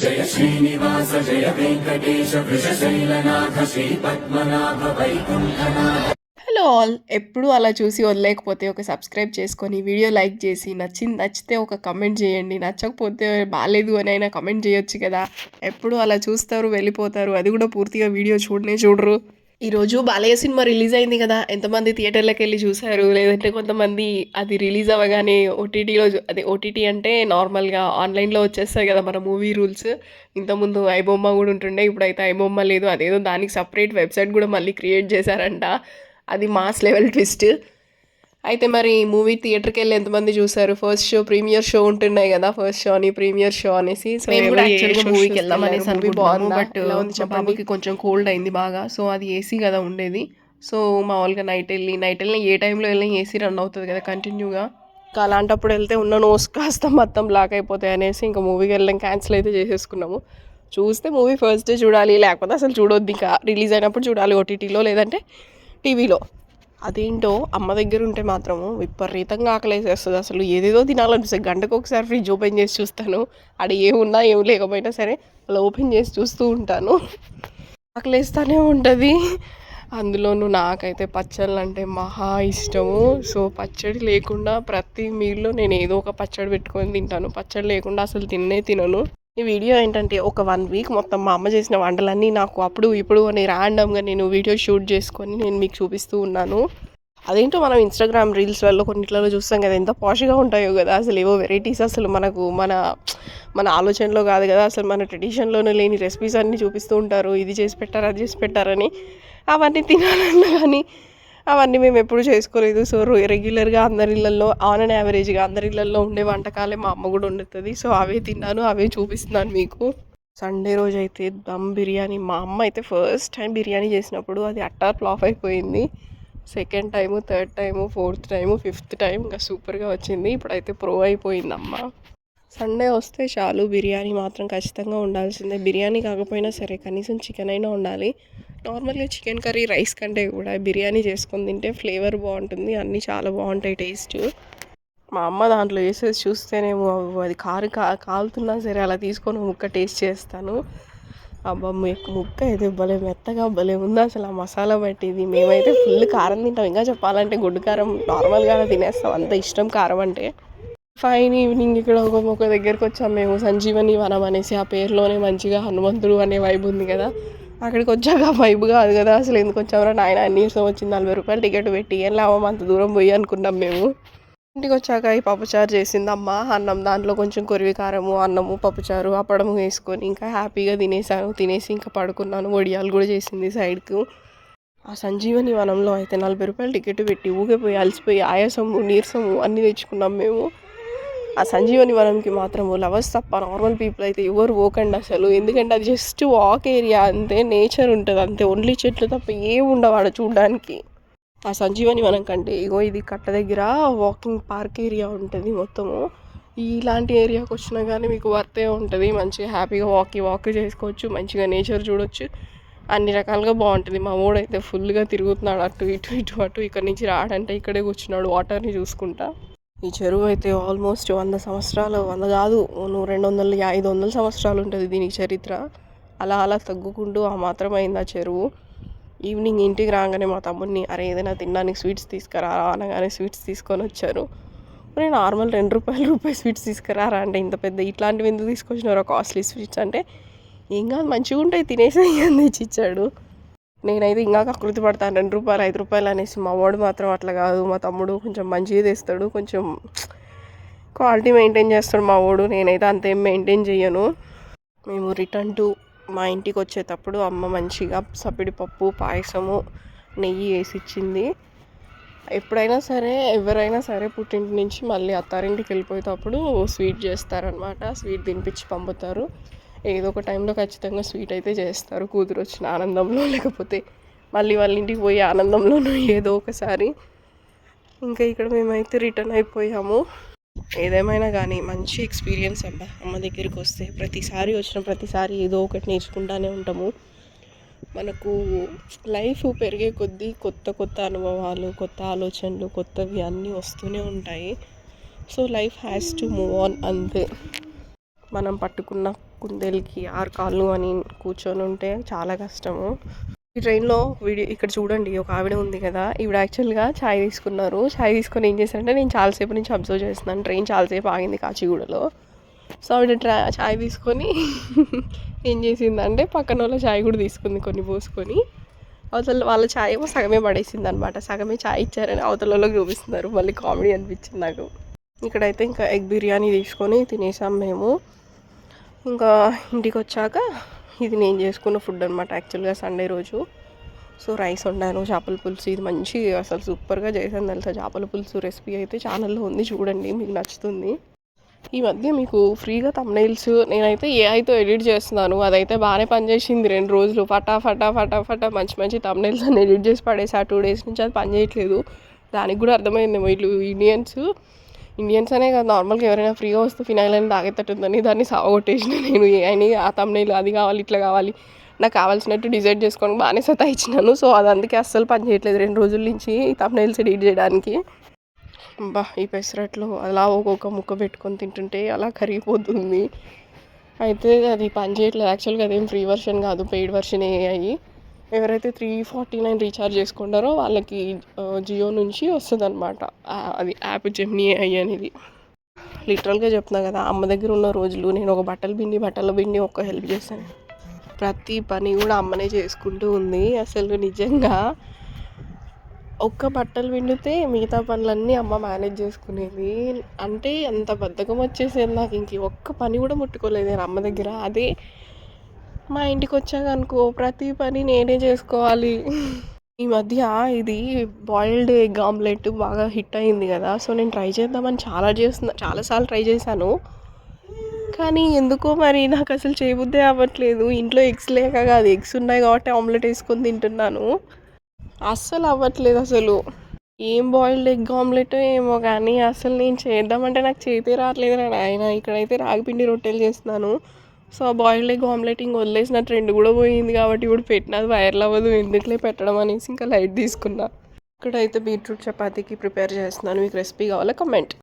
జయ శ్రీనివాస జయ Venkatesha Vrishashailanatha Shri Padmanabha Vaikunthanatha. Hello all, ఎప్పుడు అలా చూసి వదిలేకపోతే ఒక సబ్స్క్రైబ్ చేసుకొని వీడియో లైక్ చేసి నచ్చితే ఒక కమెంట్ చేయండి. నచ్చకపోతే బాగాలేదు అని అయినా కమెంట్ చేయొచ్చు కదా. ఎప్పుడు అలా చూస్తారు వెళ్ళిపోతారు, అది కూడా పూర్తిగా వీడియో చూడరు. ఈరోజు బాలయ్య సినిమా రిలీజ్ అయింది కదా, ఎంతమంది థియేటర్లకు వెళ్ళి చూశారు, లేదంటే కొంతమంది అది రిలీజ్ అవ్వగానే ఓటీటీలో అదే ఓటీటీ అంటే నార్మల్గా ఆన్లైన్లో వచ్చేస్తాయి కదా మన మూవీ రూల్స్. ఇంతకుముందు ఐబొమ్మ కూడా ఉంటుండే, ఇప్పుడైతే ఐబొమ్మ లేదు, అదేదో దానికి సపరేట్ వెబ్సైట్ కూడా మళ్ళీ క్రియేట్ చేశారంట. అది మాస్ లెవెల్ ట్విస్ట్. అయితే మరి మూవీ థియేటర్కి వెళ్ళి ఎంతమంది చూసారు? ఫస్ట్ షో ప్రీమియర్ షో ఉంటున్నాయి కదా, ఫస్ట్ షో అని ప్రీమియర్ షో అనేసి. సో మూవీకి వెళ్దాం అనేసి అనుకుంటున్నాము. బట్ బాబుకి కొంచెం కోల్డ్ అయింది బాగా, సో అది ఏసీ కదా ఉండేది. సో మామూలుగా నైట్ వెళ్ళి ఏ టైంలో వెళ్ళినా ఏసీ రన్ అవుతుంది కదా కంటిన్యూగా. ఇంకా అలాంటప్పుడు వెళ్తే ఉన్న నోస్ కాస్త మొత్తం బ్లాక్ అయిపోతాయి అనేసి ఇంకా మూవీకి వెళ్ళడం క్యాన్సిల్ అయితే చేసేసుకున్నాము. చూస్తే మూవీ ఫస్ట్ డే చూడాలి, లేకపోతే అసలు చూడొద్దు. ఇంకా రిలీజ్ అయినప్పుడు చూడాలి ఓటీటీలో, లేదంటే టీవీలో. అదేంటో అమ్మ దగ్గర ఉంటే మాత్రము విపరీతంగా ఆకలేసేస్తుంది. అసలు ఏదేదో తినాలనిపిస్తుంది. గంటకు ఒకసారి ఫ్రిడ్జ్ ఓపెన్ చేసి చూస్తాను, అక్కడ ఏమున్నా ఏం లేకపోయినా సరే అలా ఓపెన్ చేసి చూస్తూ ఉంటాను. ఆకలేస్తూనే ఉంటుంది. అందులోనూ నాకైతే పచ్చళ్ళు అంటే మహా ఇష్టము. సో పచ్చడి లేకుండా ప్రతి మీల్లో నేను ఏదో ఒక పచ్చడి పెట్టుకొని తింటాను. పచ్చడి లేకుండా అసలు తినను. ఈ వీడియో ఏంటంటే ఒక 1 వీక్ మొత్తం మా అమ్మ చేసిన వంటలన్నీ నాకు అప్పుడు ఇప్పుడు అని ర్యాండమ్గా నేను వీడియో షూట్ చేసుకొని నేను మీకు చూపిస్తూ ఉన్నాను. అదేంటో మనం ఇన్స్టాగ్రామ్ రీల్స్లలో కొన్నిట్లలో చూస్తాం కదా, ఎంత పాష్గా ఉంటాయో కదా. అసలు ఏవో వెరైటీస్ అసలు మనకు మన ఆలోచనలో కాదు కదా, అసలు మన ట్రెడిషన్లోనే లేని రెసిపీస్ అన్నీ చూపిస్తూ ఉంటారు. ఇది చేసి పెట్టారు, అది చేసి పెట్టారని. అవన్నీ తినాలన్నా కానీ అవన్నీ మేము ఎప్పుడు చేసుకోలేదు. సో రెగ్యులర్గా అందరి ఇళ్ళల్లో ఆన్ అండ్ యావరేజ్గా అందరి ఇళ్ళల్లో ఉండే వంటకాలే మా అమ్మ కూడా వండుతుంది. సో అవే తిన్నాను, అవే చూపిస్తున్నాను మీకు. సండే రోజు అయితే దమ్ బిర్యానీ, మా అమ్మ అయితే ఫస్ట్ టైం బిర్యానీ చేసినప్పుడు అది అట్టర్ ఫ్లాప్ అయిపోయింది. Second time, third time, fourth time, fifth time ఇంకా సూపర్గా వచ్చింది. ఇప్పుడైతే ప్రో అయిపోయింది అమ్మ. సండే వస్తే చాలు బిర్యానీ మాత్రం ఖచ్చితంగా ఉండాల్సిందే. బిర్యానీ కాకపోయినా సరే కనీసం చికెన్ అయినా ఉండాలి. నార్మల్గా చికెన్ కర్రీ రైస్ కంటే కూడా బిర్యానీ చేసుకొని తింటే ఫ్లేవర్ బాగుంటుంది, అన్నీ చాలా బాగుంటాయి టేస్ట్. మా అమ్మ దాంట్లో వేసేసి చూస్తేనేమో అది కాలుతున్నా సరే అలా తీసుకొని ముక్క టేస్ట్ చేస్తాను. అబ్బా ముక్క అయితే భలే మెత్తగా భలే ఉంది అసలు. ఆ మసాలా పట్టిది. మేమైతే ఫుల్ కారం తింటాం. ఇంకా చెప్పాలంటే గుడ్డు కారం నార్మల్గా తినేస్తాం, అంత ఇష్టం కారం అంటే. ఫైన్ ఈవినింగ్ ఇక్కడ ఒక దగ్గరికి వచ్చాం మేము, సంజీవని వనం అనేసి. ఆ పేరులోనే మంచిగా హనుమంతుడు అనే వైబ్ ఉంది కదా. అక్కడికి వచ్చాక వైబ్ కాదు కదా, అసలు ఎందుకు వచ్చామరా నాయన, నీరసం వచ్చింది, 40 రూపాయలు టికెట్ పెట్టి ఏం లాభం అంత దూరం పోయి అనుకున్నాం మేము. ఇంటికి వచ్చాక ఈ పప్పుచారు చేసింది అమ్మ. అన్నం దాంట్లో కొంచెం కొరివి కారము, అన్నము, పప్పుచారు, అప్పడము వేసుకొని ఇంకా హ్యాపీగా తినేసి ఇంకా పడుకున్నాను. వడియాలు కూడా చేసింది సైడ్కు. ఆ సంజీవని వనంలో అయితే 40 రూపాయలు టికెట్ పెట్టి ఊగిపోయి అలసిపోయి ఆయాసము, నీరసము అన్నీ తెచ్చుకున్నాం మేము. ఆ సంజీవని వనంకి మాత్రము లవర్స్ తప్ప నార్మల్ పీపుల్ అయితే ఎవరు పోకండి అసలు. ఎందుకంటే అది జస్ట్ వాక్ ఏరియా అంతే, నేచర్ ఉంటుంది అంతే, ఓన్లీ చెట్లు తప్ప ఏం ఉండవు ఆడ చూడడానికి. ఆ సంజీవని వనం కంటే ఇది కట్ట దగ్గర వాకింగ్ పార్క్ ఏరియా ఉంటుంది మొత్తము. ఇలాంటి ఏరియాకి వచ్చినా కానీ మీకు వర్తే ఉంటుంది. మంచిగా హ్యాపీగా వాక్ చేసుకోవచ్చు, మంచిగా నేచర్ చూడొచ్చు, అన్ని రకాలుగా బాగుంటుంది. మా ఊడైతే ఫుల్గా తిరుగుతున్నాడు అటు అటు. ఇక్కడ నుంచి రాడంటే ఇక్కడే కూర్చున్నాడు వాటర్ని చూసుకుంటా. ఈ చెరువు అయితే ఆల్మోస్ట్ 100 సంవత్సరాలు, 100 కాదు 200, 500 సంవత్సరాలు ఉంటుంది దీనికి చరిత్ర. అలా తగ్గుకుంటూ ఆ మాత్రం అయింది ఆ చెరువు. ఈవినింగ్ ఇంటికి రాగానే మా తమ్ముడిని అరే ఏదైనా తినడానికి స్వీట్స్ తీసుకురా అనగానే స్వీట్స్ తీసుకొని వచ్చారు. నేను నార్మల్ 2 రూపాయలు స్వీట్స్ తీసుకురారా అంటే ఇంత పెద్ద ఇట్లాంటివి ఎందుకు తీసుకొచ్చినారో కాస్ట్లీ స్వీట్స్ అంటే, ఏం కాదు మంచిగా ఉంటాయి తినేసి అని తెచ్చిచ్చాడు. నేనైతే ఇంకా కకృతి పడతాను, 2 రూపాయలు 5 రూపాయలు అనేసి. మా వాడు మాత్రం అట్లా కాదు, మా తమ్ముడు కొంచెం మంచిగా తెస్తాడు, కొంచెం క్వాలిటీ మెయింటైన్ చేస్తాడు మా వాడు. నేనైతే అంతేం మెయింటైన్ చేయను. మేము రిటర్న్ టు మా ఇంటికి వచ్చేటప్పుడు అమ్మ మంచిగా సప్పిడి పప్పు, పాయసము, నెయ్యి వేసి ఇచ్చింది. ఎప్పుడైనా సరే ఎవరైనా సరే పుట్టింటి నుంచి మళ్ళీ అత్తారింటికి వెళ్ళిపోయేటప్పుడు స్వీట్ చేస్తారనమాట. స్వీట్ తినిపించి పంపుతారు. ఏదో ఒక టైంలో ఖచ్చితంగా స్వీట్ అయితే చేస్తారు, కూతురు వచ్చిన ఆనందంలో, లేకపోతే మళ్ళీ వాళ్ళ ఇంటికి పోయే ఆనందంలోనూ ఏదో ఒకసారి. ఇంకా ఇక్కడ మేమైతే రిటర్న్ అయిపోయాము. ఏదేమైనా కానీ మంచి ఎక్స్పీరియన్స్ అబ్బా అమ్మ దగ్గరికి వస్తే. వచ్చిన ప్రతిసారి ఏదో ఒకటి నేర్చుకుంటూనే ఉంటాము. మనకు లైఫ్ పెరిగే కొద్దీ కొత్త అనుభవాలు, కొత్త ఆలోచనలు, కొత్తవి అన్నీ వస్తూనే ఉంటాయి. So life has to move on అంతే. మనం పట్టుకున్న కుందేలుకి 6 కాళ్ళు అని కూర్చొని ఉంటే చాలా కష్టము. ఈ ట్రైన్లో ఇక్కడ చూడండి, ఒక ఆవిడ ఉంది కదా, ఈవిడ యాక్చువల్గా ఛాయ్ తీసుకున్నారు. ఛాయ్ తీసుకొని ఏం చేశారంటే, నేను చాలాసేపు నుంచి అబ్జర్వ్ చేస్తున్నాను, ట్రైన్ చాలాసేపు ఆగింది కాచిగూడలో. సో ఆవిడ ఛాయ్ తీసుకొని ఏం చేసిందంటే పక్కన వాళ్ళ ఛాయ్ కూడా తీసుకుంది కొన్ని పోసుకొని. అవతల వాళ్ళ ఛాయ్ ఏమో సగమే పడేసింది అనమాట. సగమే ఛాయ్ ఇచ్చారని అవతల వాళ్ళకి చూపిస్తున్నారు. మళ్ళీ కామెడీ అనిపించింది నాకు. ఇక్కడైతే ఇంకా ఎగ్ బిర్యానీ తీసుకొని తినేసాం మేము. ఇంకా ఇంటికి వచ్చాక ఇది నేను చేసుకున్న ఫుడ్ అనమాట యాక్చువల్గా సండే రోజు. సో రైస్ వండాను, చేపల పులుసు, ఇది మంచి అసలు సూపర్గా చేశాను తెలుసా. చేపల పులుసు రెసిపీ అయితే ఛానల్లో ఉంది, చూడండి, మీకు నచ్చుతుంది. ఈ మధ్య మీకు ఫ్రీగా థంబ్నెయిల్స్ నేనైతే ఏఐతో ఎడిట్ చేస్తున్నాను, అదైతే బాగానే పనిచేసింది 2 రోజులు. ఫటా మంచి మంచి థంబ్నెయిల్స్ అని ఎడిట్ చేసి పడేసి 2 డేస్ నుంచి అది పనిచేయట్లేదు. దానికి కూడా అర్థమైందేమో వీళ్ళు ఇండియన్స్ అనే కాదు, నార్మల్గా ఎవరైనా ఫ్రీగా వస్తే ఫినాయిల్ అని తాగేటట్టుందని దాన్ని సాగొట్టేసిన నేను. ఏఐని ఆ థంబ్నెయిల్ అది కావాలి ఇట్లా కావాలి నాకు కావాల్సినట్టు డిజైన్ చేసుకొని బాగానే సతాయించినాను. సో అది అందుకే అస్సలు పనిచేయట్లేదు 2 రోజుల నుంచి ఈ థంబ్నెయిల్స్ ఎడిట్ చేయడానికి. ఈ పెసరట్లో అలా ఒక్కొక్క ముక్క పెట్టుకొని తింటుంటే అలా కరిగిపోతుంది. అయితే అది పని చేయట్లేదు. యాక్చువల్గా అదేం ఫ్రీ వర్షన్ కాదు, పెయిడ్ వర్షన్ అయ్యాయి. ఎవరైతే 349 రీఛార్జ్ చేసుకుంటారో వాళ్ళకి జియో నుంచి వస్తుంది అనమాట అది యాప్ జెమినీ AI అనేది. లిటరల్గా చెప్తున్నా కదా, అమ్మ దగ్గర ఉన్న రోజులు నేను ఒక బట్టల పిండి ఒక్క హెల్ప్ చేశాను. ప్రతి పని కూడా అమ్మనే చేసుకుంటూ ఉంది. అసలు నిజంగా ఒక్క బట్టలు పిండితే మిగతా పనులన్నీ అమ్మ మేనేజ్ చేసుకునేది. అంటే అంత బద్ధకం వచ్చేసేది నాకు, ఒక్క పని కూడా ముట్టుకోలేదు నేను అమ్మ దగ్గర. అదే మా ఇంటికి వచ్చాక అనుకో ప్రతి పని నేనే చేసుకోవాలి. ఈ మధ్య ఇది బాయిల్డ్ ఎగ్ ఆమ్లెట్ బాగా హిట్ అయింది కదా, సో నేను ట్రై చేద్దామని చాలాసార్లు ట్రై చేశాను. కానీ ఎందుకో మరి నాకు అసలు చేయబుద్దే అవ్వట్లేదు. ఇంట్లో ఎగ్స్ లేక కాదు, ఎగ్స్ ఉన్నాయి కాబట్టి ఆమ్లెట్ వేసుకొని తింటున్నాను. అస్సలు అవ్వట్లేదు అసలు. ఏం బాయిల్డ్ ఎగ్ ఆమ్లెట్ ఏమో కానీ అసలు నేను చేద్దామంటే నాకు చేతే రావట్లేదు నాయన. ఇక్కడైతే రాగిపిండి రొట్టెలు చేస్తున్నాను. సో బాయిల్డ్ ఎగ్ ఆమ్లెట్ ఇంక వదిలేసిన ట్రెండ్ కూడా పోయింది కాబట్టి ఇప్పుడు పెట్టినది వైరల్ అవ్వదు, ఎందుకులే పెట్టడం అనేసి ఇంకా లైట్ తీసుకున్నా. ఇక్కడైతే బీట్రూట్ చపాతీకి ప్రిపేర్ చేస్తున్నాను. మీకు రెసిపీ కావాలా కమెంట్.